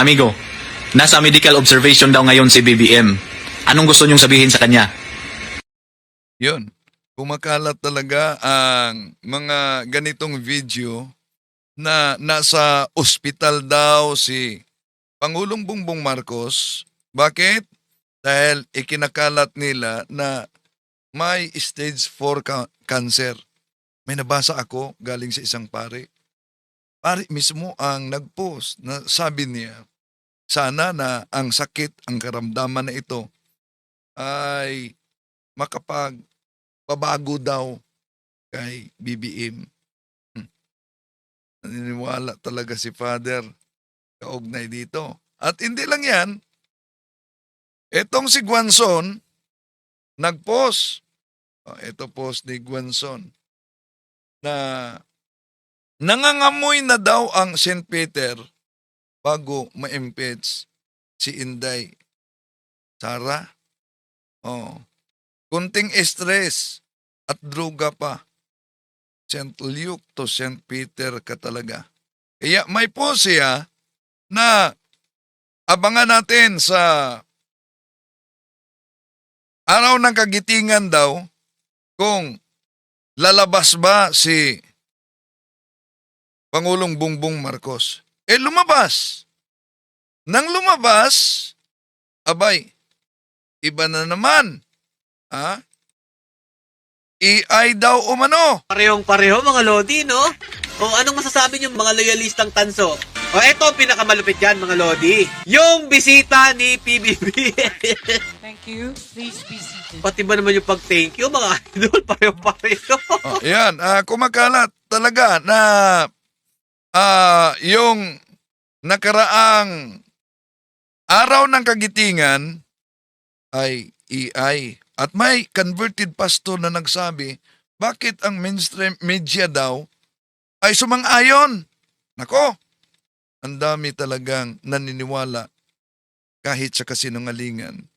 amigo, nasa medical observation daw ngayon si BBM. Anong gusto niyong sabihin sa kanya? Yun. Kumakalat talaga ang mga ganitong video na nasa ospital daw si Pangulong Bongbong Marcos. Bakit? Dahil ikinakalat nila na may stage 4 cancer. May nabasa ako galing sa isang pare. Pare mismo ang nag-post na sabi niya, sana na ang sakit, ang karamdaman na ito ay makapagpabago daw kay BBM. Naniniwala talaga si Father kaugnay dito. At hindi lang yan, etong si Guanzon, nag-post. Ito post ni Guanzon na nangangamoy na daw ang St. Peter bago ma-impeach si Inday Sara. Kunting stress at droga pa. St. Luke to St. Peter ka talaga. Kaya may post siya na abangan natin sa araw ng kagitingan daw kung lalabas ba si Pangulong Bongbong Marcos. Lumabas. Nang lumabas, abay, iba na naman. AI daw umano. Parehong-pareho mga Lodi, no? O anong masasabi niyo mga loyalistang tanso? O eto ang pinakamalupit yan mga Lodi. Yung bisita ni PBB. Thank you. Please be seated. Pati ba naman yung pag-thank you mga idol? Pareho-pareho. Yan, kumakalat talaga na yung nakaraang araw ng kagitingan ay AI. At may converted pastor na nagsabi, bakit ang mainstream media daw ay sumang-ayon? Nako, ang dami talagang naniniwala kahit sa kasinungalingan.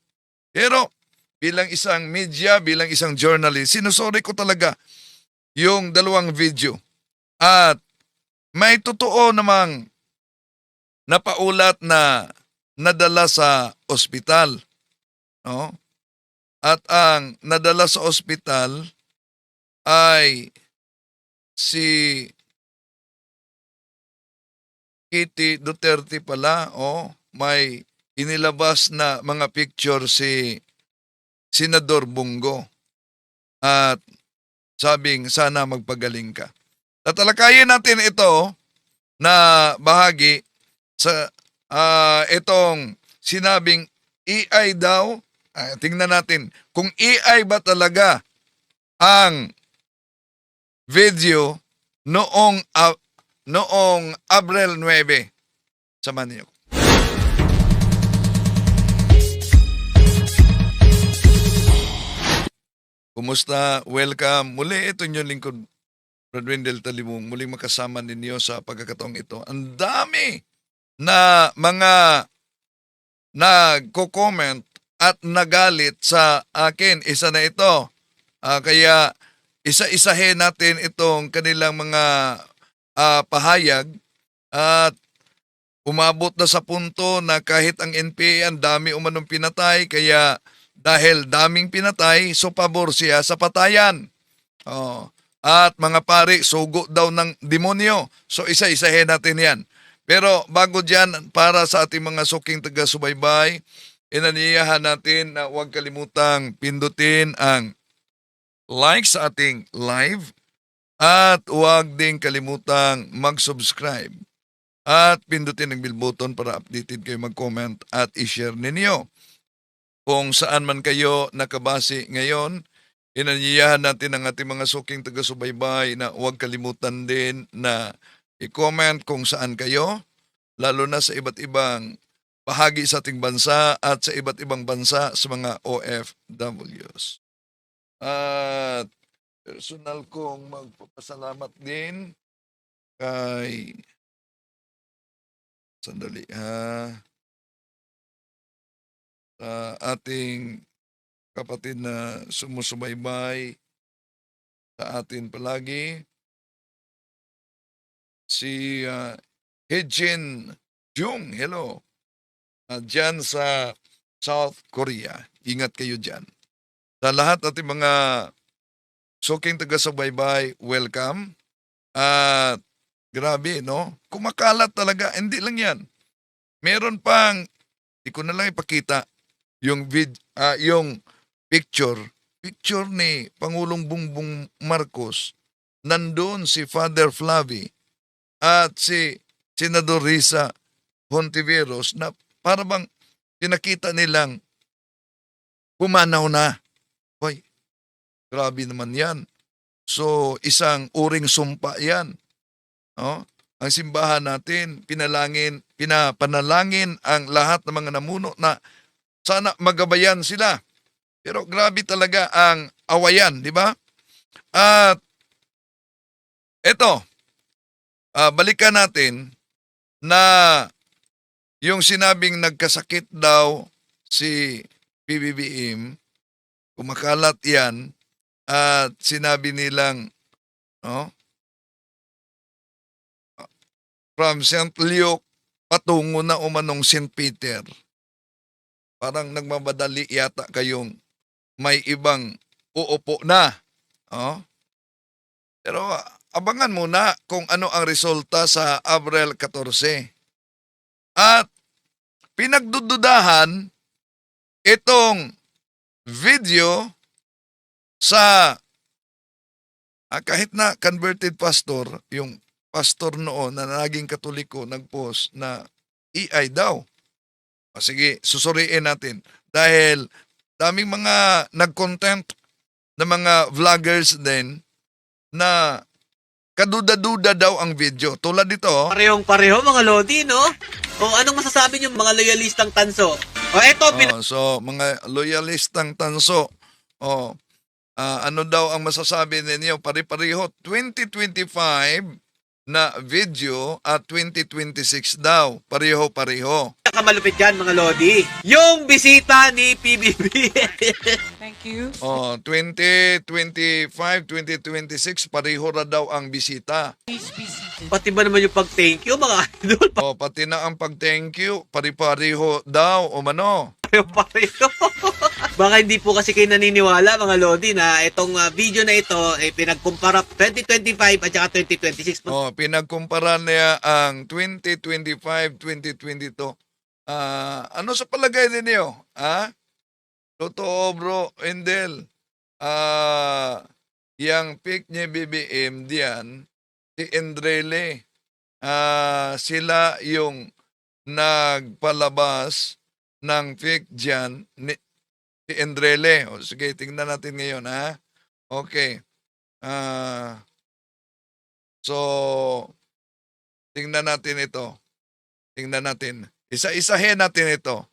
Pero bilang isang media, bilang isang journalist, sinusuri ko talaga yung dalawang video. At may totoo namang napaulat na nadala sa ospital. No? At ang nadala sa ospital ay si Kitty Duterte pala. May inilabas na mga picture si Senador Bongo. At sabing sana magpagaling ka. Tatalakayin natin ito na bahagi sa itong sinabing AI daw. Tingnan natin kung AI ba talaga ang video noong Abril 9. Samahan niyo. Kumusta? Welcome. Muli ito yung lingkod, Brad Wendell Talimong. Muling makasama ninyo sa pagkakataong ito. Ang dami na mga nagko-comment at nagalit sa akin. Isa na ito. Kaya isa-isahin natin itong kanilang mga pahayag at umabot na sa punto na kahit ang NPA ang dami umanong pinatay, kaya dahil daming pinatay, so pabor siya sa patayan. At mga pari, sugo daw ng demonyo. So isa-isahin natin yan. Pero bago dyan, para sa ating mga suking taga-subaybay, inaniyahan natin na huwag kalimutang pindutin ang like sa ating live at huwag din kalimutang mag-subscribe at pindutin ang bell button para updated kayo, mag-comment at i-share ninyo. Kung saan man kayo nakabase ngayon, inaniyahan natin ang ating mga suking taga-subaybay na huwag kalimutan din na i-comment kung saan kayo, lalo na sa iba't ibang bahagi sa ating bansa at sa iba't ibang bansa sa mga OFWs. At personal kong magpapasalamat din kay sa ating kapatid na sumusubaybay sa atin palagi, si Hejin Jung. Hello. dyan sa South Korea. Ingat kayo dyan. Sa lahat ating mga suking taga-subaybay, welcome. At grabe, no? Kumakalat talaga. Hindi lang yan. Meron pang, di ko na lang ipakita, yung picture ni Pangulong Bongbong Marcos. Nandun si Father Flavi at si Senador Risa Hontiveros na para bang tinakita nilang pumanaw na. Hoy, grabe naman yan. So, isang uring sumpa yan. No? Ang simbahan natin, pinapanalangin ang lahat ng mga namuno na sana magabayan sila. Pero grabe talaga ang awayan, di ba? At eto, balikan natin na yung sinabing nagkasakit daw si PBBM, kumakalat yan at sinabi nilang no, from St. Luke patungo na umanong St. Peter. Parang nagmamadali yata kayong may ibang uupo na. Oh. Pero abangan muna kung ano ang resulta sa Abril 14. At pinagdududahan itong video sa kahit na converted pastor, yung pastor noon na naging Katoliko nag-post na AI daw. Sige, susuriin natin. Dahil daming mga nag-content na mga vloggers din na kaduda-duda daw ang video. Tulad dito, Parehong-pareho mga Lodi, no? O anong masasabi niyo mga loyalistang tanso? O eto, so mga loyalistang tanso, ano daw ang masasabi ninyo? Pare-pareho, 2025 na video at 2026 daw. Pareho-pareho. pinakamalupit dyan mga Lodi. Yung bisita ni PBB. Thank you. 2025, 2026, pareho na daw ang bisita. Please be seated. Pati ba naman yung pag-thank you mga idol? Pati na ang pag-thank you, pare-pareho daw, umano. Pareho. Baka hindi po kasi kayo naniniwala mga Lodi na itong video na ito ay pinagkumpara 2025 at saka 2026. Pinagkumpara niya ang 2025, 2022. Ano sa palagay ninyo? Totoo bro, Endel. Yang pick niya BBM diyan, si Endrele. Sila yung nagpalabas ng pick diyan si Endrele. Sige, tingnan natin ngayon, ha? Okay. So, tingnan natin ito. Tingnan natin. Isa-isahin natin ito.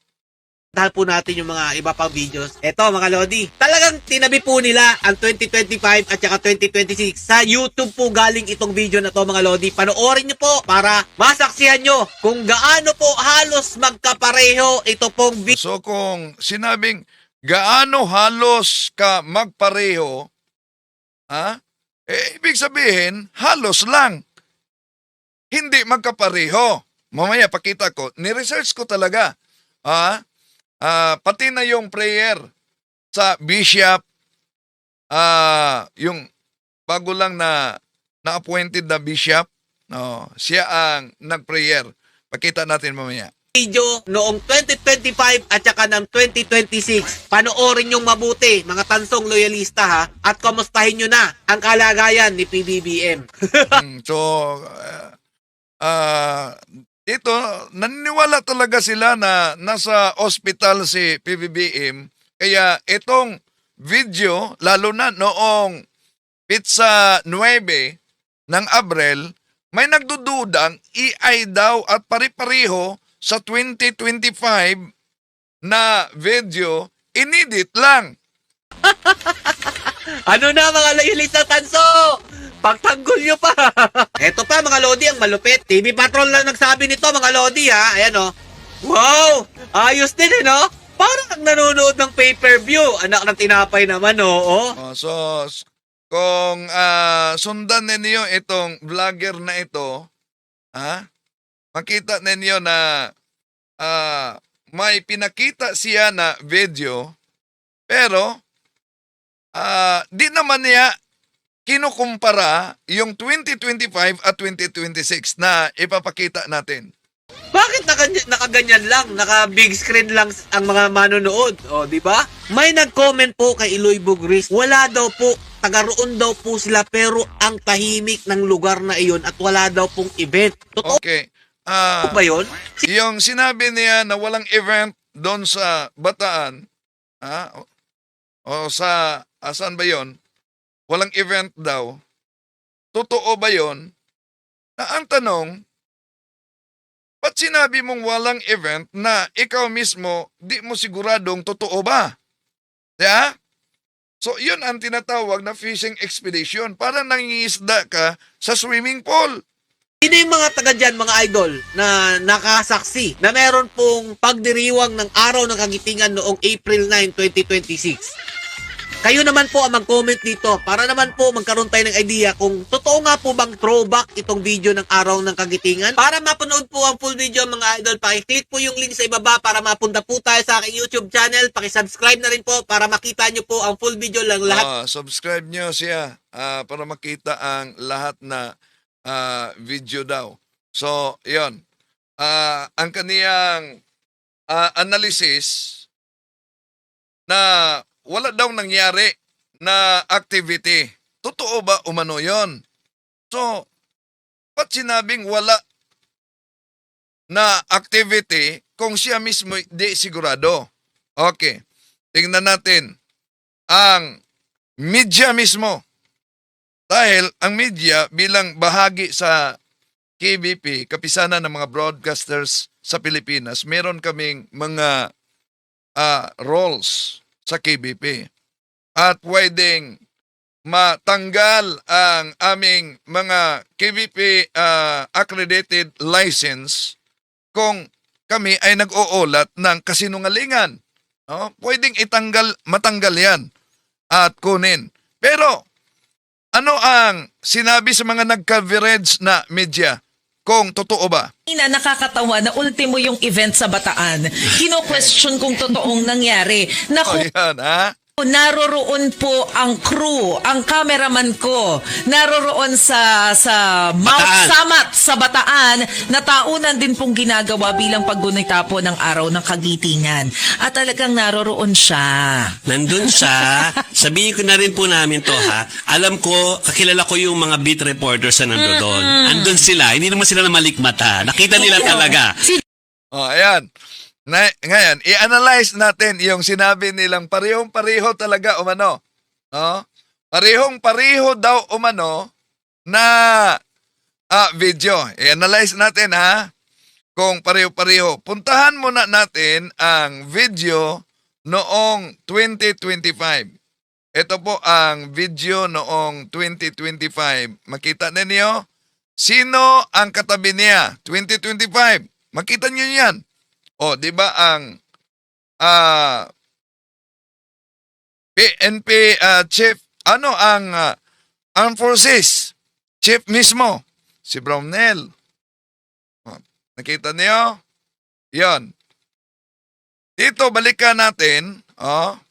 Dahil po natin yung mga iba pang videos. Eto mga Lodi, talagang tinabi po nila ang 2025 at saka 2026. Sa YouTube po galing itong video na to mga Lodi. Panoorin nyo po para masaksihan nyo kung gaano po halos magkapareho ito pong video. So, kung sinabing gaano halos ka magpareho, ibig sabihin, halos lang. Hindi magkapareho. Mamaya pakita ko. Ni-research ko talaga. Pati na yung prayer sa bishop, yung bago lang na-appointed na bishop, siya ang nag-prayer. Pakita natin mamaya. Video noong 2025 at saka ng 2026. Panoorin yung mabuti, mga tansong loyalista ha, at kamustahin nyo na ang kalagayan ni PBBM. Ito, naniniwala talaga sila na nasa ospital si PBBM. Kaya itong video, lalo na noong Pizza 9 ng Abril, may nagdududang AI daw at pari-pariho sa 2025 na video, inedit lang. Ano na mga loyalista tanso? Pagtanggol nyo pa. Eto pa mga Lodi ang malupit. TV Patrol lang nagsabi nito mga Lodi ha. Ayan o. Wow! Ayos din eh no? Parang nanonood ng pay-per-view. Anak ng tinapay naman oo. So, kung sundan ninyo itong vlogger na ito, makita ninyo na may pinakita siya na video, pero di naman niya kinukumpara yung 2025 at 2026 na ipapakita natin. Bakit nakaganyan lang, naka big screen lang ang mga manonood? O, di ba? May nag-comment po kay Eloy Bugris, wala daw po, taga-roon daw po sila pero ang tahimik ng lugar na iyon at wala daw pong event. Totoo Okay. ba yun? Yung sinabi niya na walang event doon sa Bataan, o sa, asan ba yon? Walang event daw. Totoo ba yon? Na ang tanong, ba't sinabi mong walang event na ikaw mismo di mo siguradong totoo ba? Yeah? So, yun ang tinatawag na fishing expedition. Parang nangingisda ka sa swimming pool. Sino yung mga taga dyan, mga idol, na nakasaksi na meron pong pagdiriwang ng araw ng kagitingan noong April 9, 2026? Kayo naman po ang mag-comment dito para naman po magkaroon tayo ng idea kung totoo nga po bang throwback itong video ng araw ng kagitingan. Para mapanood po ang full video mga idol, pakiclick po yung link sa ibaba para mapunta po tayo sa aking YouTube channel. Pakisubscribe na rin po para makita nyo po ang full video lang lahat. Subscribe nyo siya para makita ang lahat na video daw. So, yon. Ang kaniyang analysis na wala daw nangyari na activity. Totoo ba umano yon? So, ba't sinabing wala na activity kung siya mismo di sigurado? Okay. Tingnan natin ang media mismo. Dahil ang media bilang bahagi sa KBP, kapisanan ng mga broadcasters sa Pilipinas, meron kaming mga roles sa KBP. At pwedeng matanggal ang aming mga KBP accredited license kung kami ay nag-uulat ng kasinungalingan. No? Pwedeng matanggal yan at kunin. Pero ano ang sinabi sa mga nag-coverage na media? Kung totoo ba? Nakakatawa na ultimo yung event sa Bataan. Kino-question kung totoong nangyari. Naku, Yan, ha? naroroon po ang crew, ang cameraman ko, naroroon sa Mount Bataan. Samat sa Bataan, na taunan din pong ginagawa bilang paggunita po ng araw ng kagitingan. At talagang naroroon siya. Nandun siya. Sabihin ko na rin po namin to ha. Alam ko, kakilala ko yung mga beat reporters na nandun doon. Andun sila. Hindi naman sila na malikmata. Nakita nila talaga. Ayan. Ngayon, i-analyze natin yung sinabi nilang parehong-pareho talaga umano. No? Parehong-pareho daw umano na video. I-analyze natin ha kung pareho-pareho. Puntahan muna natin ang video noong 2025. Ito po ang video noong 2025. Makita ninyo? Sino ang katabi niya? 2025. Makita niyo yan. O, di ba ang PNP chief, ang Armed Forces chief mismo, si Brownell. O, nakita niyo? Yan. Dito, balikan natin. O,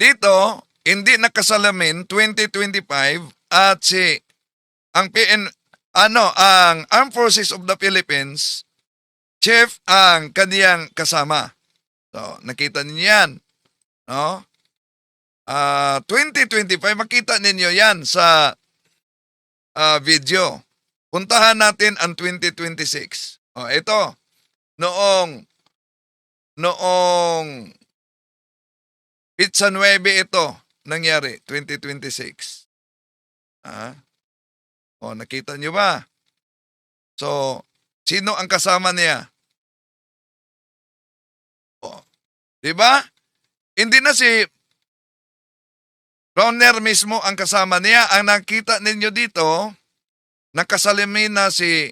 dito, hindi nakasalamin 2025 at ang Armed Forces of the Philippines chief ang kaniyang kasama. So, nakita ninyo yan. No? 2025, makita ninyo yan sa video. Puntahan natin ang 2026. O, ito. Noong Pizza 9 ito nangyari, 2026. O, nakita nyo ba? So, sino ang kasama niya? Diba? Hindi na si Browner mismo ang kasama niya. Ang nakita ninyo dito, nakasalamin na si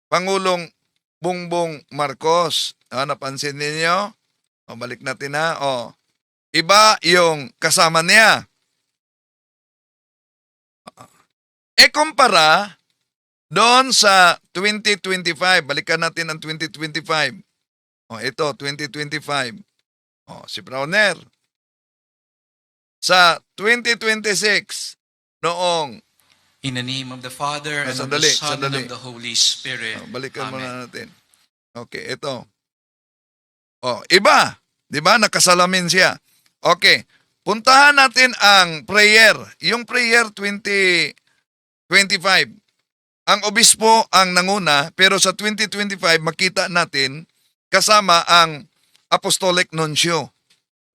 Pangulong Bongbong Marcos. Napansin ninyo? Balik natin ha. Iba yung kasama niya. Kumpara doon sa 2025. Balikan natin ang 2025. ito, 2025. Si Browner. Sa 2026, noong, In the name of the Father, and of the sandali, Son, and sandali. of the Holy Spirit. balikan Amen. muna natin. Okay, ito. Iba. Di ba? Nakasalamin siya. Okay. Puntahan natin ang prayer. Yung prayer 2025. Ang obispo ang nanguna, pero sa 2025, makita natin kasama ang Apostolic Nuncio.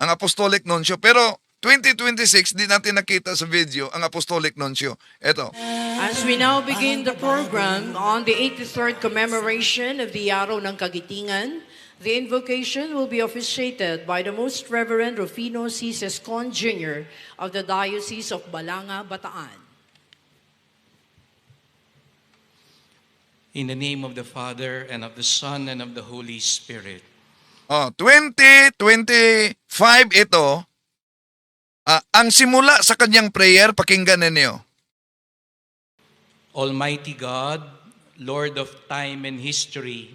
Ang Apostolic Nuncio. Pero 2026, di natin nakita sa video ang Apostolic Nuncio. Ito. As we now begin the program on the 83rd commemoration of the Araw ng Kagitingan, the invocation will be officiated by the Most Reverend Rufino C. Sescon Jr. of the Diocese of Balanga, Bataan. In the name of the Father, and of the Son, and of the Holy Spirit. 2025 ito, ang simula sa kanyang prayer, pakinggan ninyo. Almighty God, Lord of time and history,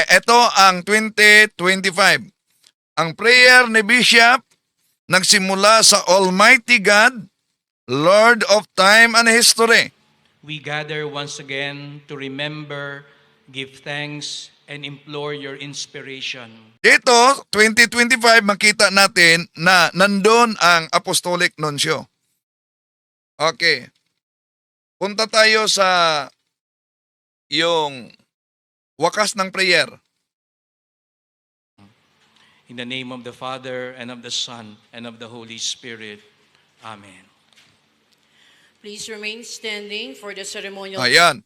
Ito ang 2025. Ang prayer ni Bishop nagsimula sa Almighty God, Lord of time and history. we gather once again to remember, give thanks, and implore your inspiration. Dito, 2025, makita natin na nandun ang Apostolic Nuncio. Okay. Punta tayo sa yung wakas ng prayer. In the name of the Father, and of the Son, and of the Holy Spirit. Amen. Please remain standing for the ceremonial. Ayan.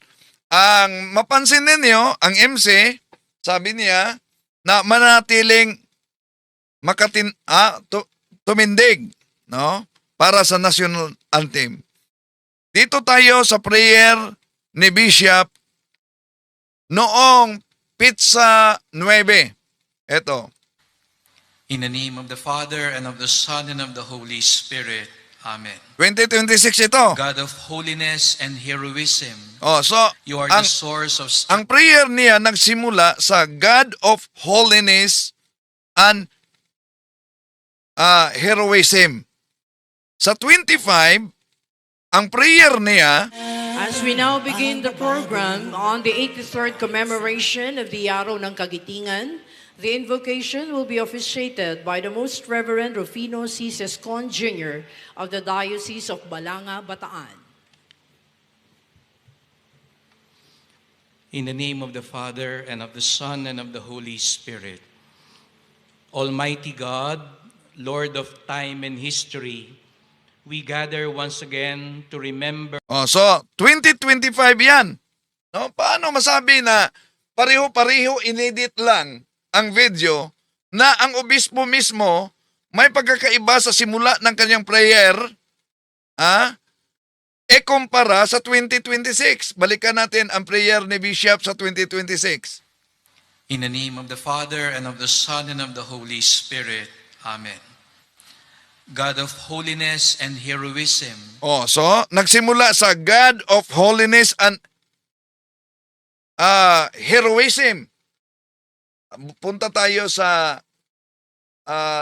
Ang mapansin ninyo, ang MC, sabi niya, na manatiling tumindig, no? Para sa national anthem. Dito tayo sa prayer ni Bishop noong Pizza 9. Ito. In the name of the Father, and of the Son, and of the Holy Spirit. Amen. 2026 ito. God of holiness and heroism, So, you are ang, the source of ang prayer niya nagsimula sa God of holiness and heroism. Sa 25, ang prayer niya, As we now begin the program on the 83rd commemoration of the Araw ng Kagitingan, the invocation will be officiated by the Most Reverend Rufino C. Sescon Jr. of the Diocese of Balanga, Bataan. In the name of the Father, and of the Son, and of the Holy Spirit. Almighty God, Lord of time and history, we gather once again to remember. so 2025 yan. No, paano masabi na pareho-pareho inedit lang ang video na ang obispo mismo may pagkakaiba sa simula ng kanyang prayer, kumpara sa 2026. Balikan natin ang prayer ni Bishop sa 2026. In the name of the Father, and of the Son, and of the Holy Spirit. Amen. God of holiness and heroism, So nagsimula sa God of holiness and heroism. Punta tayo sa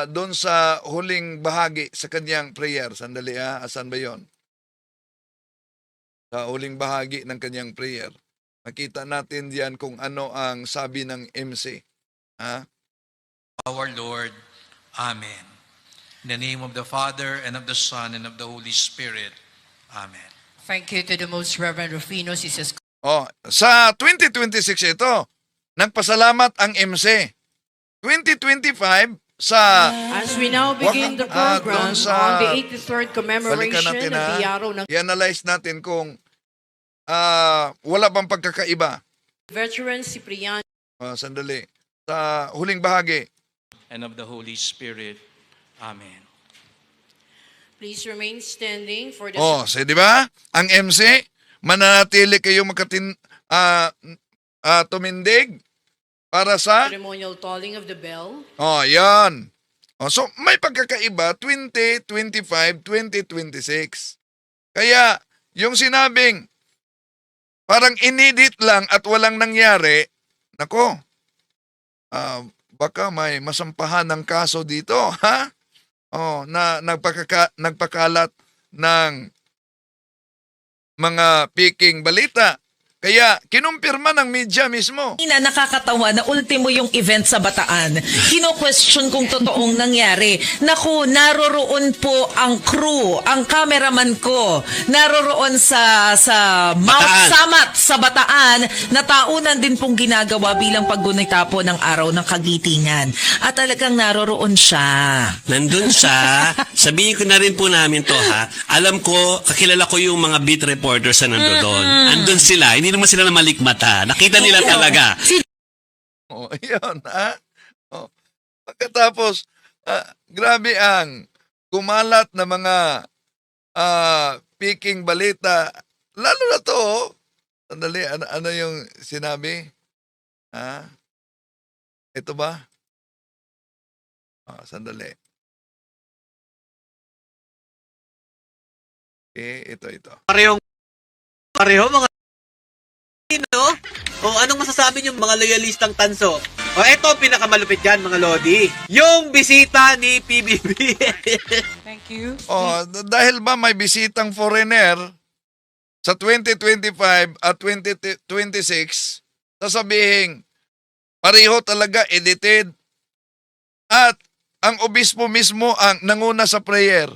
doon sa huling bahagi sa kanyang prayer. Sandali asan ba yon? Sa huling bahagi ng kanyang prayer. Makita natin diyan kung ano ang sabi ng MC. our Lord. Amen. In the name of the Father, and of the Son, and of the Holy Spirit. Amen. Thank you to the Most Reverend Rufino C. Sescon. Sa 2026 ito, nagpasalamat ang MC. 2025 sa As we now begin the program doon sa- on the 83rd balikan commemoration natin of the Araw ng i-analyze natin kung wala bang pagkakaiba. Veteran Cipriano. Sandali. Sa huling bahagi. And of the Holy Spirit. Amen. Please remain standing for the Di ba? Ang MC, mananatili kayo tumindig para sa ceremonial tolling of the bell. yan. So may pagkakaiba 2025, 2026. Kaya yung sinabing parang inedit lang at walang nangyari, nako, baka may masampahan ng kaso dito, ha? Oh, na nagpakalat ng mga peking balita. Kaya kinumpirma ng media mismo. Na nakakatawa na ultimo yung event sa Bataan. Kino-question kung totoong nangyari. Naku, naroroon po ang crew, ang cameraman ko. Naroroon sa Mount Bataan. Samat sa Bataan na taunan din pong ginagawa bilang paggunita po ng araw ng Kagitingan. At talagang naroroon siya. Nandun siya. Sabihin ko na rin po namin to ha. Alam ko, kakilala ko yung mga beat reporters na nandoon. Andun sila. Hindi naman sila na malikmata. Nakita nila talaga. Oh, yun, ha? Oh. Pagkatapos, grabe ang kumalat na mga peking balita. Lalo na to, sandali, ano yung sinabi? Ha? Ito ba? Sandali. Okay, ito. Pareho mga no? O anong masasabi niyo mga loyalistang tanso? O eto pinakamalupit yan mga lodi. Yung bisita ni PBB. Thank you. Oh, dahil ba may bisitang foreigner sa 2025 at 2026, sasabihin, pareho talaga edited at ang obispo mismo ang nanguna sa prayer.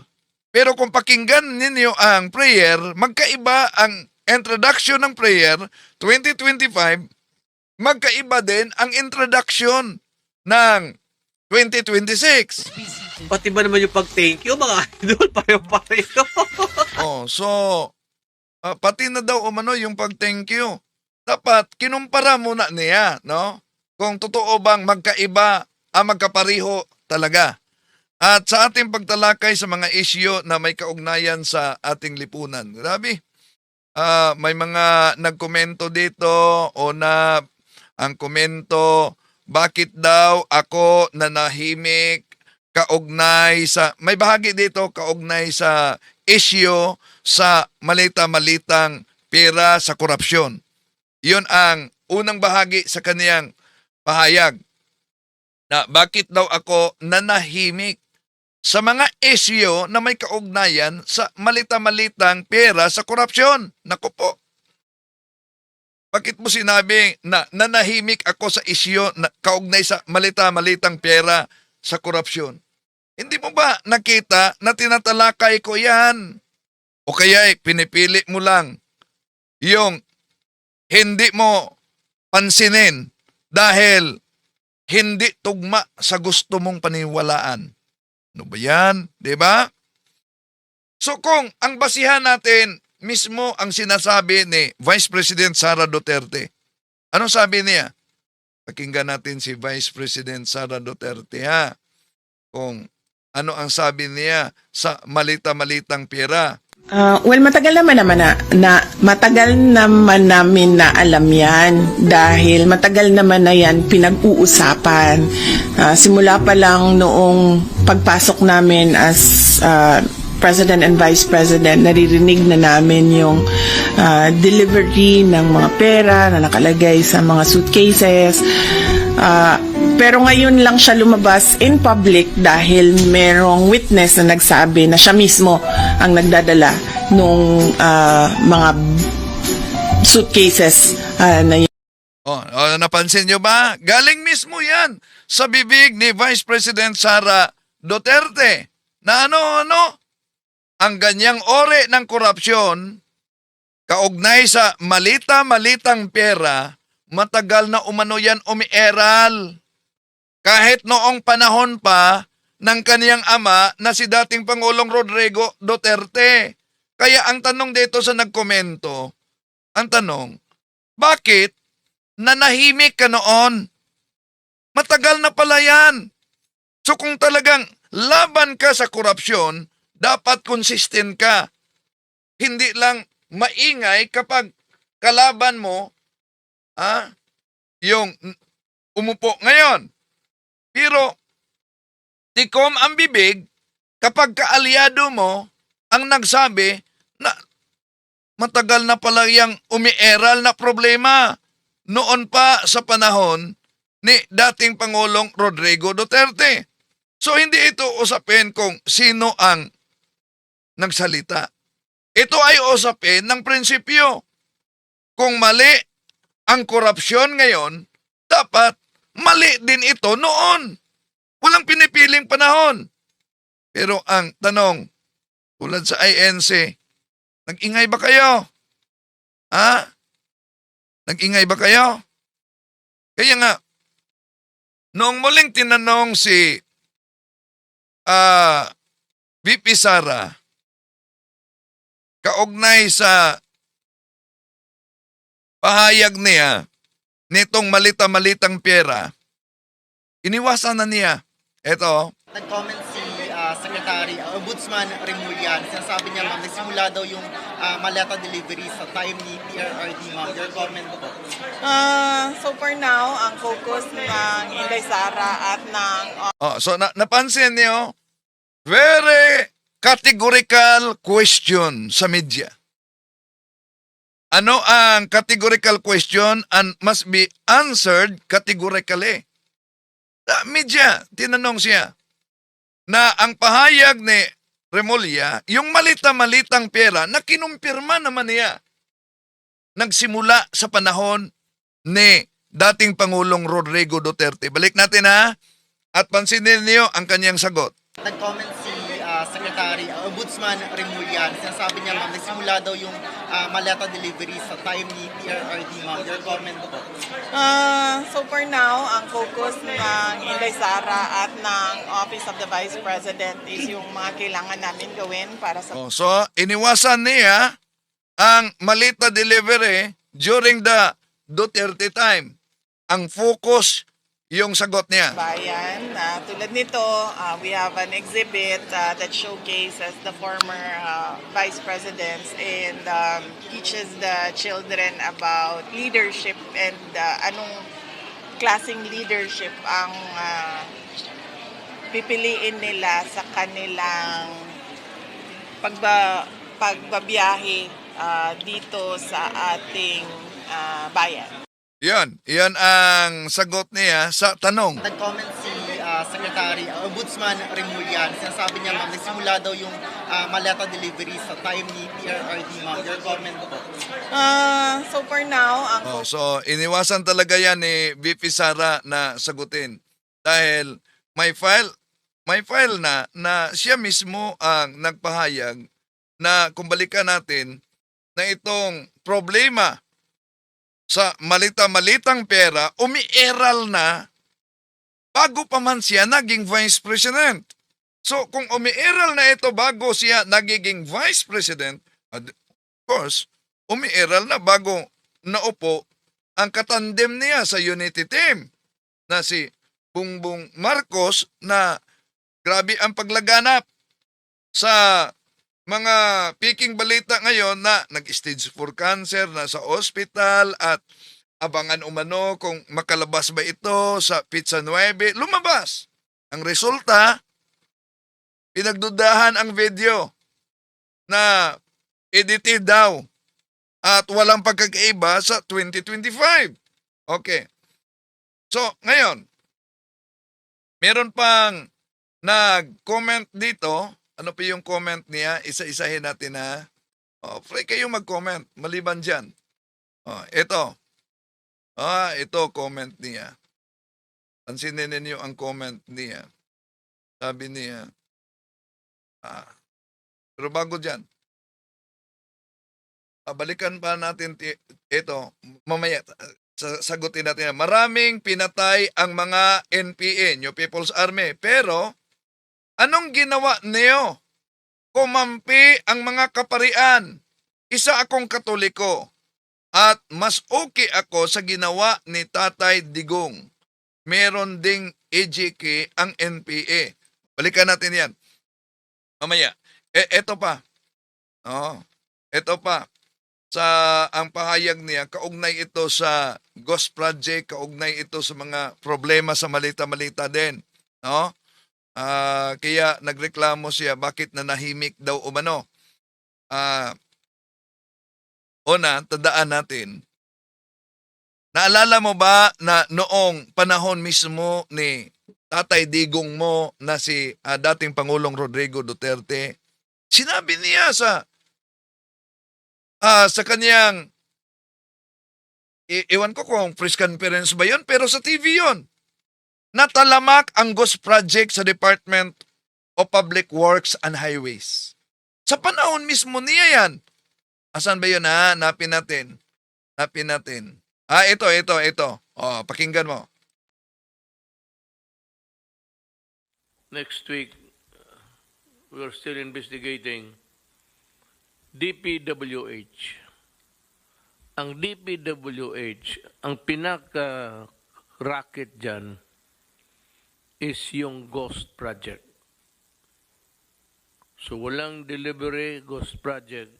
Pero kung pakinggan ninyo ang prayer, magkaiba ang introduction ng prayer 2025, magkaiba din ang introduction ng 2026. Pati ba naman yung pag-thank you mga idol? Pareho. So, pati na daw umano yung pag-thank you. Dapat kinumpara muna niya, no? Kung totoo bang magkaiba, magkapariho talaga. At sa ating pagtalakay sa mga isyu na may kaugnayan sa ating lipunan. Grabe. May mga nagkomento dito o na ang komento, bakit daw ako nanahimik kaugnay sa, may bahagi dito kaugnay sa issue sa malita-malitang pera sa korupsyon. Yun ang unang bahagi sa kaniyang pahayag. Na bakit daw ako nanahimik sa mga issue na may kaugnayan sa malita-malitang pera sa korupsyon. Naku po. Bakit mo sinabi na nanahimik ako sa issue na kaugnay sa malita-malitang pera sa korupsyon? Hindi mo ba nakita na tinatalakay ko yan? O kaya pinipili mo lang yung hindi mo pansinin dahil hindi tugma sa gusto mong paniwalaan. Ano ba yan? Diba? So kung ang basihan natin mismo ang sinasabi ni Vice President Sara Duterte, anong sabi niya? Pakinggan natin si Vice President Sara Duterte ha. Kung ano ang sabi niya sa malita-malitang pera. Matagal naman matagal naman namin na alam yan dahil matagal naman na yan pinag-uusapan. Simula pa lang noong pagpasok namin as President and Vice President, naririnig na namin yung delivery ng mga pera na nakalagay sa mga suitcases. Pero ngayon lang siya lumabas in public dahil merong witness na nagsabi na siya mismo ang nagdadala nung mga suitcases na yun. Napansin nyo ba? Galing mismo yan sa bibig ni Vice President Sara Duterte na ano? Ang ganyang ore ng korupsyon kaugnay sa malita-malitang pera, matagal na umano yan umieral. Kahit noong panahon pa ng kaniyang ama na si dating Pangulong Rodrigo Duterte. Kaya ang tanong dito sa nagkomento, ang tanong, bakit nanahimik ka noon? Matagal na pala yan. So kung talagang laban ka sa korupsyon, dapat consistent ka. Hindi lang maingay kapag kalaban mo, yung umupo ngayon. Pero, tikom ang bibig kapag kaalyado mo ang nagsabi na matagal na pala yung umieral na problema noon pa sa panahon ni dating Pangulong Rodrigo Duterte. So hindi ito usapin kung sino ang nagsalita. Ito ay usapin ng prinsipyo. Kung mali ang korupsyon ngayon, dapat mali din ito noon. Walang pinipiling panahon. Pero ang tanong, tulad sa INC, nag-ingay ba kayo? Ha? Nag-ingay ba kayo? Kaya nga, noong muling tinanong si VP Sara, kaugnay sa pahayag niya nitong malita-malitang pera, iniwasan na niya. Ito, Nag-comment si Secretary Ombudsman Remulian. Sinasabi niya, ma'am, nagsimula daw yung maleta delivery sa time ni PRRD, ma'am. Your comment po. So for now, ang focus ng Inday Sara at ng so napansin niyo, very categorical question sa media. Ano ang categorical question and must be answered categorically? Sa media, tinanong siya na ang pahayag ni Remulla, yung malita-malitang pera na kinumpirma naman niya, nagsimula sa panahon ni dating Pangulong Rodrigo Duterte. Balik natin ha, at pansinin niyo ang kanyang sagot. Nag-comment si Secretary Ombudsman Remulian. Sinasabi niya, ma'am, nagsimula daw yung maleta delivery sa time ni PRRD, ma'am. Your comment po. So for now, ang focus ng Inday Sara at ng Office of the Vice President is yung mga kailangan namin gawin para sa So, iniwasan niya ang malita delivery during the Duterte time. Ang focus, yung sagot niya. bayan. Tulad nito, we have an exhibit that showcases the former vice presidents and teaches the children about leadership and anong klaseng leadership ang pipiliin nila sa kanilang pagbabiyahe dito sa ating bayan. Yan ang sagot niya sa tanong. Nag-comment si Secretary Ombudsman Remulian. Sinasabi niya, ma'am, nagsimula daw yung maleta delivery sa time ni PRRD, ma'am. Your comment po. So for now, ang So, iniwasan talaga yan ni VP Sara na sagutin. Dahil may file na siya mismo ang nagpahayag na kung balikan natin na itong problema sa malita-malitang pera, umiiral na bago pa man siya naging Vice President. So, kung umiiral na ito bago siya nagiging Vice President, of course, umiiral na bago naupo ang katandem niya sa unity team na si Bongbong Marcos na grabe ang paglaganap sa mga peking balita ngayon na nag-stage 4 cancer na sa ospital at abangan umano kung makalabas ba ito sa Pizza 9. Lumabas. Ang resulta, pinagdudahan ang video na edited daw at walang pagkakaiba sa 2025. Okay. So, ngayon, meron pang nag-comment dito. Ano pa yung comment niya? Isa-isahin natin ha. Free kayo mag-comment. Maliban dyan. Ito. Ito comment niya. Pansinin ninyo ang comment niya. Sabi niya. Pero bago dyan. Balikan pa natin ito. Mamaya. Sagutin natin. Maraming pinatay ang mga NPA, New People's Army. Pero, anong ginawa niyo? Kumampi ang mga kaparian. Isa akong Katoliko. At mas okay ako sa ginawa ni Tatay Digong. Meron ding EJK ang NPA. Balikan natin yan. Mamaya. Eto pa. Eto pa. Sa ang pahayag niya, kaugnay ito sa Ghost Project, kaugnay ito sa mga problema sa malita-malita din. No? Kaya nagreklamo siya bakit nanahimik daw umano. Una, tandaan natin Naalala mo ba na noong panahon mismo ni Tatay Digong mo na si dating Pangulong Rodrigo Duterte, sinabi niya sa kanyang, iwan ko kung press conference ba yun, pero sa TV yun, natalamak ang ghost project sa Department of Public Works and Highways. Sa panahon mismo niya yan. Asan ba yun ha? Napin natin. Ito. Pakinggan mo. Next week, we're still investigating DPWH. Ang DPWH, ang pinaka-racket dyan is yung ghost project. So walang delivery ghost project.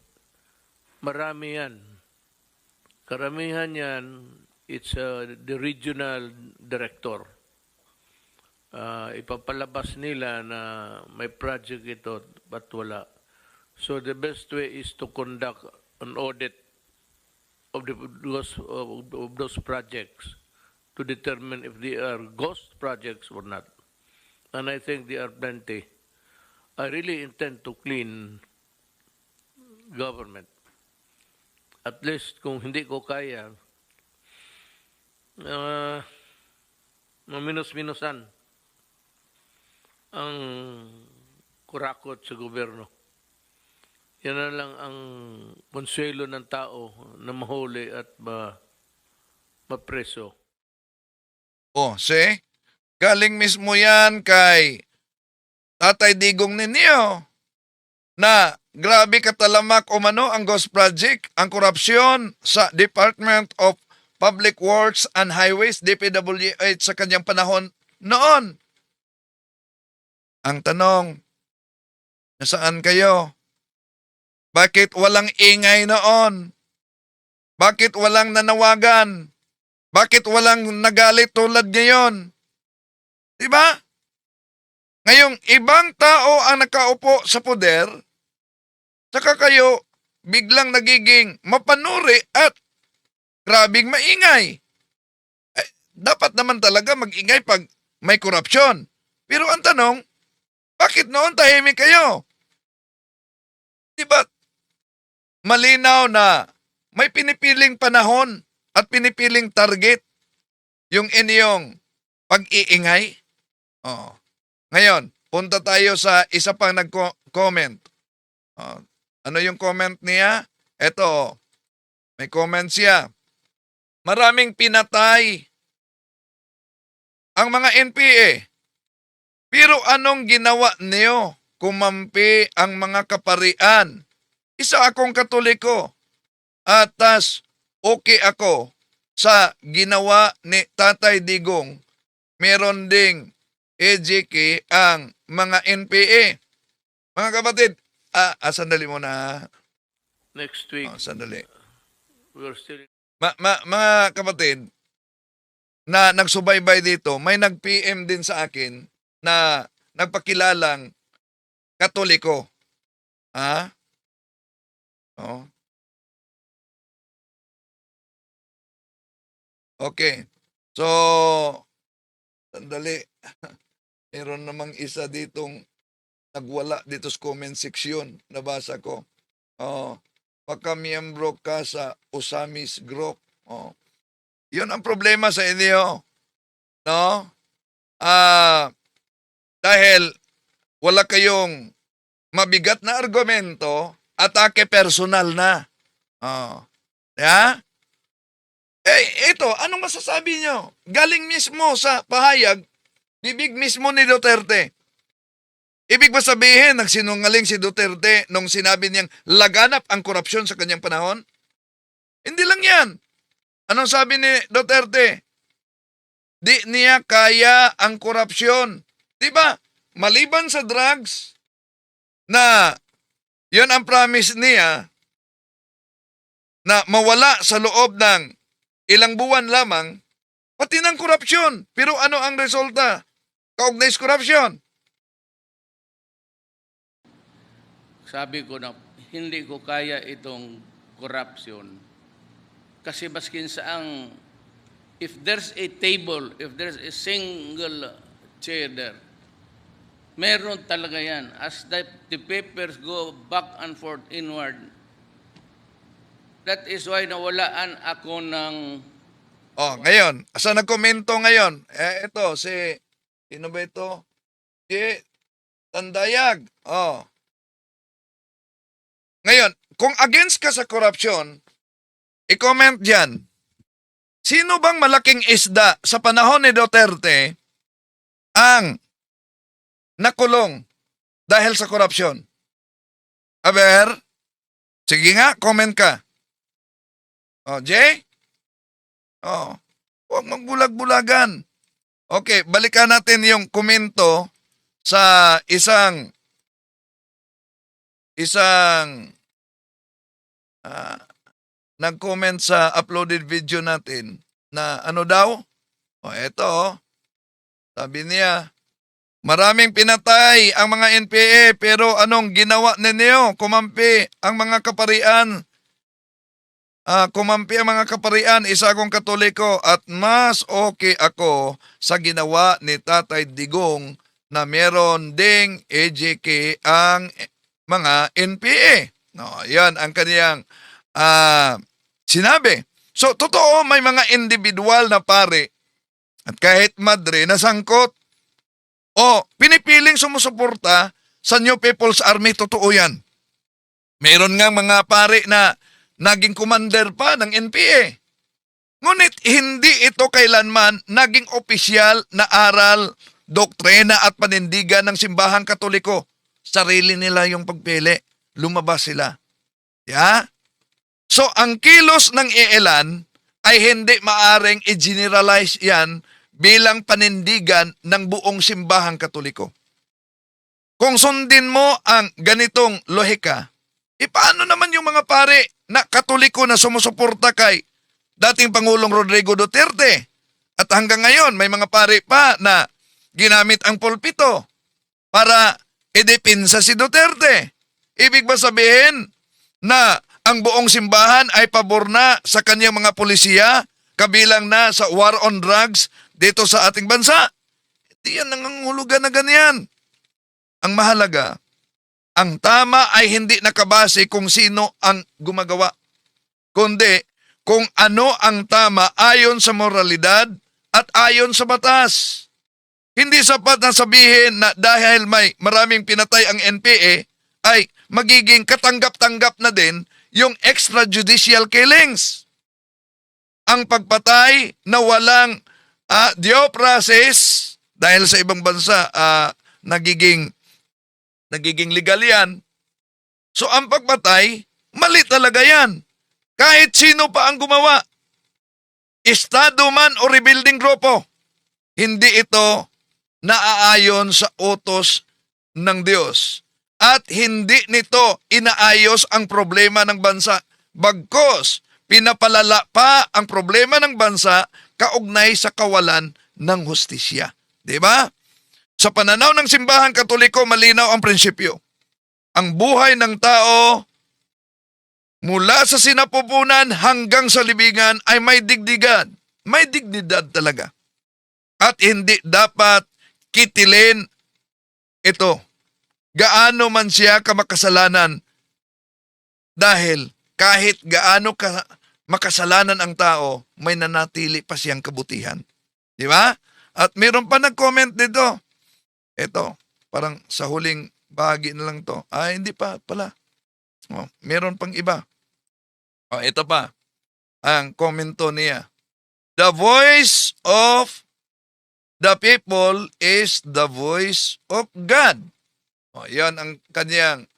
Marami yan. Karamihan yan, it's the regional director. Ipapalabas nila na may project ito, but wala. So the best way is to conduct an audit of those projects to determine if they are ghost projects or not. And I think they are plenty. I really intend to clean government. At least kung hindi ko kaya, maminus-minusan ang kurakot sa gobyerno. Yan na lang ang konsuelo ng tao na mahuli at mapreso. See? Galing mismo yan kay Tatay Digong ninyo na grabe katalamak umano ang ghost project, ang korupsyon sa Department of Public Works and Highways, DPWH, sa kanyang panahon noon. Ang tanong, nasaan kayo? Bakit walang ingay noon? Bakit walang nanawagan? Bakit walang nagalit tulad ngayon? Diba? Ngayong ibang tao ang nakaupo sa poder, saka kayo biglang nagiging mapanuri at grabing maingay. Dapat naman talaga mag-ingay pag may korupsyon. Pero ang tanong, bakit noon tahimik kayo? Diba malinaw na may pinipiling panahon at pinipiling target yung inyong pag-iingay? Oh. Ngayon, punta tayo sa isa pang nag-comment. Ano yung comment niya? Ito, may comment siya. Maraming pinatay ang mga NPA. Pero anong ginawa niyo? Kumampi ang mga kaparian. Isa akong Katoliko. At okay ako sa ginawa ni Tatay Digong. Meron ding EJK ang mga NPA. Mga kapatid, sandali muna. Next week, Sandali. we're still... Mga kapatid, na nagsubaybay dito, may nag-PM din sa akin na nagpakilalang Katoliko. Oh. Okay. So, sandali. Meron namang isa ditong nagwala dito sa comment section. Nabasa ko. Pagka-miyembro ka sa Usamis Group. Yun ang problema sa inyo. No? Dahil wala kayong mabigat na argumento, atake personal na. Ito, anong masasabi nyo? Galing mismo sa pahayag, bibig mismo ni Duterte. Ibig ba sabihin, nagsinungaling si Duterte nung sinabi niyang laganap ang korupsyon sa kanyang panahon? Hindi lang yan. Anong sabi ni Duterte? Di niya kaya ang korupsyon. Diba? Maliban sa drugs, na yun ang promise niya, na mawala sa loob ng ilang buwan lamang, pati ng korupsyon. Pero ano ang resulta? Kaugnay sa korupsyon. Sabi ko na hindi ko kaya itong corruption kasi maskin saang if there's a table, if there's a single chair there, meron talaga yan. As the papers go back and forth inward, that is why nawalaan ako ng Oh, ngayon, sa nagkomento ngayon, ito, sino ba ito? Si Tandayag. Oh. Ngayon, kung against ka sa korupsyon, i-comment dyan, sino bang malaking isda sa panahon ni Duterte ang nakulong dahil sa korupsyon? Aber, sige nga, comment ka. Oh, Jay? Oh, huwag magbulag-bulagan. Okay, balikan natin yung komento sa isang nag-comment sa uploaded video natin na ano daw? O eto, sabi niya, maraming pinatay ang mga NPA pero anong ginawa ninyo? Kumampi ang mga kaparian. Kumampi ang mga kaparian, isa akong Katoliko at mas okay ako sa ginawa ni Tatay Digong na meron ding EJK ang mga NPA. No, yan ang kaniyang sinabi. So, totoo may mga individual na pare at kahit madre na sangkot o pinipiling sumusuporta sa New People's Army, totoo yan. Meron nga mga pare na naging commander pa ng NPA. Ngunit hindi ito kailanman naging opisyal na aral, doktrina at panindigan ng simbahang Katoliko. Sarili nila yung pagpili. Lumabas sila. Yeah? So, ang kilos ng iilan ay hindi maaring i-generalize yan bilang panindigan ng buong simbahang Katoliko. Kung sundin mo ang ganitong lohika, paano naman yung mga pare na Katoliko na sumusuporta kay dating Pangulong Rodrigo Duterte? At hanggang ngayon, may mga pare pa na ginamit ang pulpito para idepinsa si Duterte. Ibig ba sabihin na ang buong simbahan ay pabor na sa kanyang mga polisiya, kabilang na sa war on drugs dito sa ating bansa? Hindi yan nangangulugan na ganyan. Ang mahalaga, ang tama ay hindi nakabase kung sino ang gumagawa, kundi kung ano ang tama ayon sa moralidad at ayon sa batas. Hindi sapat na sabihin na dahil may maraming pinatay ang NPA ay magiging katanggap-tanggap na din yung extrajudicial killings. Ang pagpatay na walang due process dahil sa ibang bansa nagiging legal yan. So ang pagpatay, mali talaga yan. Kahit sino pa ang gumawa. Estado man o rebuilding grupo. Hindi ito naaayon sa utos ng Diyos. At hindi nito inaayos ang problema ng bansa. Bagkus, pinapalala pa ang problema ng bansa kaugnay sa kawalan ng hustisya. Diba? Sa pananaw ng simbahang Katoliko, malinaw ang prinsipyo. Ang buhay ng tao mula sa sinapupunan hanggang sa libingan ay may digdigan. May dignidad talaga. At hindi dapat kitilin ito. Gaano man siya kamakasalanan. Dahil kahit gaano makasalanan ang tao, may nanatili pa siyang kabutihan. Di ba? At mayroon pa nag-comment dito. Ito, parang sa huling bahagi na lang to. Hindi pa pala. Meron pang iba. Ito pa. Ang komento niya. The voice of the people is the voice of God. Yan ang kanyang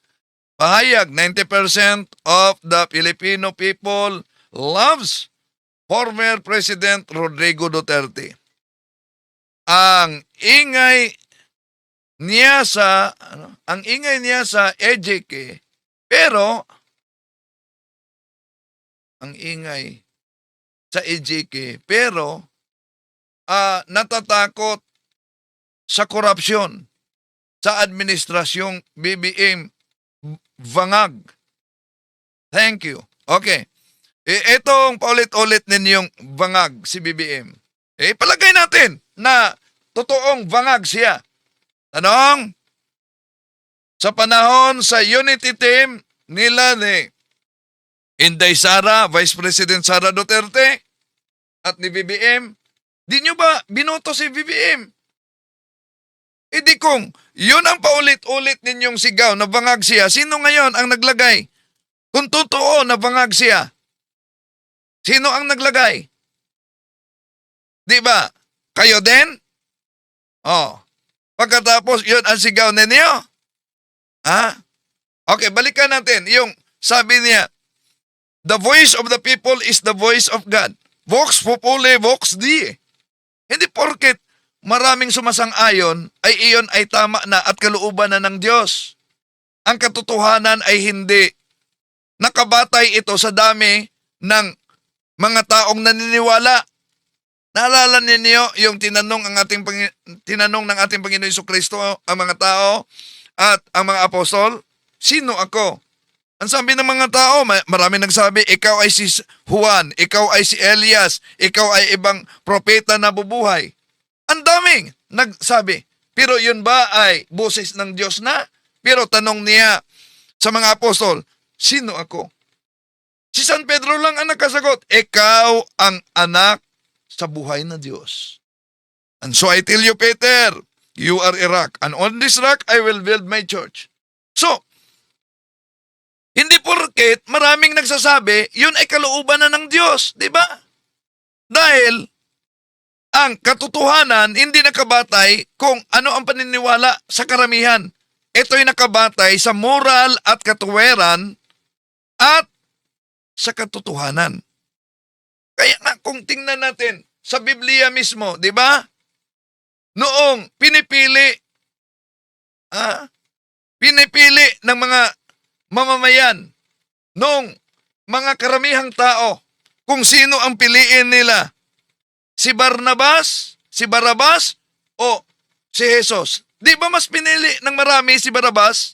pahayag. 90% of the Filipino people loves former President Rodrigo Duterte. Ang ingay niya sa EJK, pero natatakot sa korupsyon sa administrasyong BBM Vangag. Thank you. Okay. Etong paulit-ulit ninyong bangag si BBM. Palagay natin na totoong bangag siya. Tanong, sa panahon sa unity team nila ni Inday Sara, Vice President Sara Duterte, at ni BBM, di nyo ba binoto si BBM? Di kung yun ang paulit-ulit ninyong sigaw na bangag siya, sino ngayon ang naglagay? Kung totoo na bangag siya, sino ang naglagay? Di ba? Kayo din? Pagkatapos, yun ang sigaw ninyo? Okay, balikan natin. Yung sabi niya, the voice of the people is the voice of God. Vox populi, vox Dei. Hindi porket maraming sumasang-ayon ay iyon ay tama na at kalooban na ng Diyos. Ang katotohanan ay hindi. Nakabatay ito sa dami ng mga taong naniniwala. Naalala ninyo yung tinanong ng ating Panginoon Jesucristo ang mga tao at ang mga apostol? Sino ako? Ang sabi ng mga tao, marami nagsabi, ikaw ay si Juan, ikaw ay si Elias, ikaw ay ibang propeta na bubuhay. Ang daming nagsabi. Pero yun ba ay boses ng Diyos na? Pero tanong niya sa mga apostol, sino ako? Si San Pedro lang ang nakasagot, ikaw ang anak sa buhay na Diyos. And so I tell you, Peter, you are a rock, and on this rock I will build my church. So, hindi porket maraming nagsasabi, yun ay kalooban na ng Diyos, di ba? Dahil ang katotohanan hindi nakabatay kung ano ang paniniwala sa karamihan. Ito'y nakabatay sa moral at katuwiran at sa katotohanan. Kaya nga kung tingnan natin sa Biblia mismo, di ba? Noong pinipili ng mga mamamayan, noong mga karamihang tao, kung sino ang piliin nila, si Barnabas, si Barabas, o si Jesus. Di ba mas pinili ng marami si Barabas?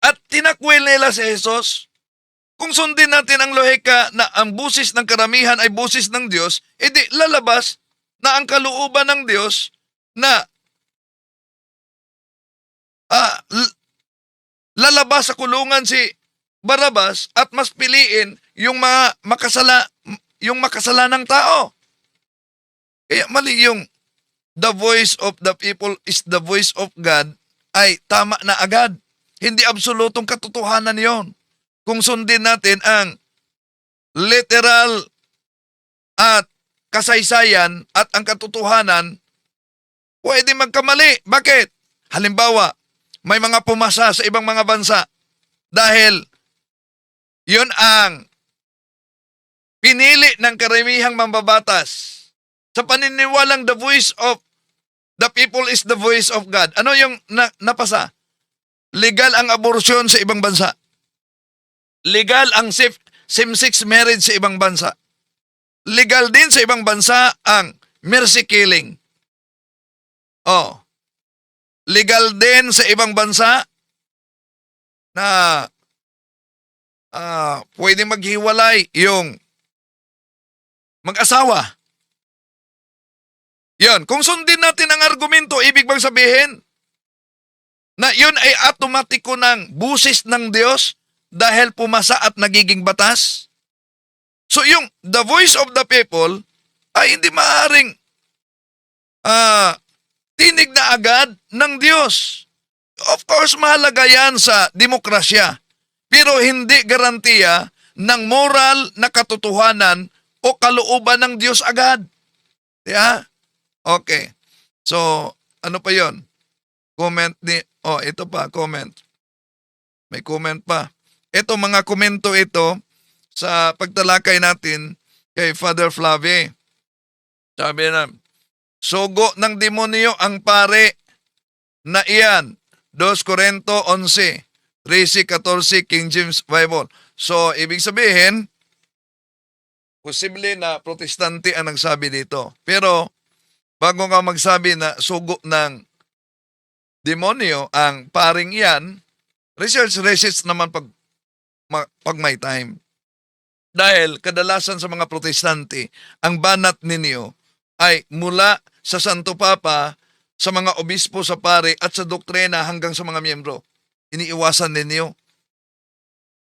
At tinakwil nila si Jesus? Kung sundin natin ang lohika na ang busis ng karamihan ay busis ng Diyos, edi lalabas na ang kalooban ng Diyos na lalabas sa kulungan si Barabas at mas piliin yung mga makasalanang tao. Kaya mali yung the voice of the people is the voice of God ay tama na agad. Hindi absolutong katotohanan yon. Kung sundin natin ang literal at kasaysayan at ang katotohanan, pwede magkamali. Bakit? Halimbawa, may mga pumasa sa ibang mga bansa dahil yun ang pinili ng karamihang mambabatas. Sa paniniwalang the voice of the people is the voice of God. Ano yung napasa? Legal ang abortion sa ibang bansa. Legal ang same-sex marriage sa ibang bansa. Legal din sa ibang bansa ang mercy killing. Legal din sa ibang bansa na pwede maghiwalay yung mag-asawa. Yan. Kung sundin natin ang argumento, ibig bang sabihin na yun ay automatiko ng busis ng Diyos dahil pumasa at nagiging batas? So yung the voice of the people ay hindi maaaring tinig na agad ng Diyos. Of course, mahalaga yan sa demokrasya. Pero hindi garantiya ng moral na katotohanan o kalooban ng Diyos agad. Yeah? Okay. So, ano pa yon? Comment ni... ito pa, comment. May comment pa. Ito, mga komento ito sa pagtalakay natin kay Father Flavie. Sabi na, sugo ng demonyo ang pare na iyan. 2 Corinto 11, 13-14 King James Bible. So, ibig sabihin, posible na protestante ang nagsabi dito. Pero, bago ka magsabi na sugo ng demonyo ang paring iyan, research naman pag may time. Dahil kadalasan sa mga protestante, ang banat ninyo ay mula sa Santo Papa, sa mga obispo, sa pare, at sa doktrina hanggang sa mga miyembro. Iniiwasan ninyo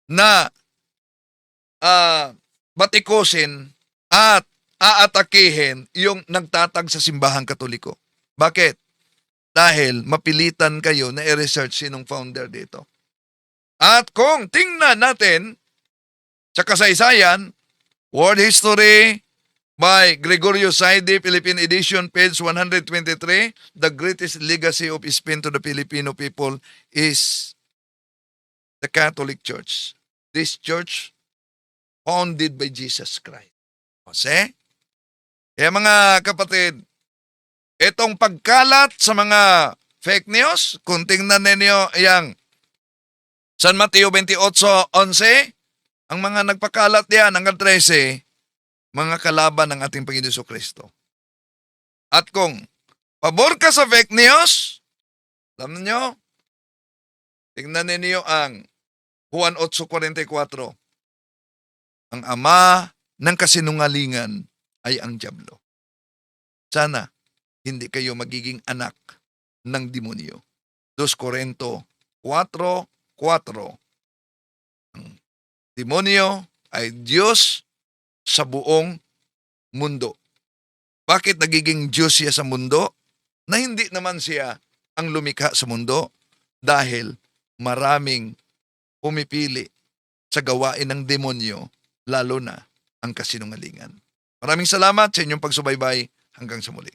na batikusin at aatakihin yung nagtatag sa simbahang Katoliko. Bakit? Dahil mapilitan kayo na i-research sinong founder dito. At kung tingnan natin sa kasaysayan, World History by Gregorio Saidi, Philippine Edition, page 123, the greatest legacy of Spain to the Filipino people is the Catholic Church. This church founded by Jesus Christ. Kasi, kaya mga kapatid, itong pagkalat sa mga fake news, kung tingnan ninyo yung San Mateo 28:11, ang mga nagpakalat diyan hanggang 13, mga kalaban ng ating Panginoon Jesucristo. At kung pabor ka sa fake news, alam niyo, tingnan ninyo ang Juan 8:44. Ang ama ng kasinungalingan ay ang dyablo. Sana hindi kayo magiging anak ng demonyo. 2 Corinto 4:4. Ang demonyo ay Diyos sa buong mundo. Bakit nagiging Diyos siya sa mundo? Na hindi naman siya ang lumikha sa mundo dahil maraming pumipili sa gawain ng demonyo, lalo na ang kasinungalingan. Maraming salamat sa inyong pagsubaybay. Hanggang sa muli.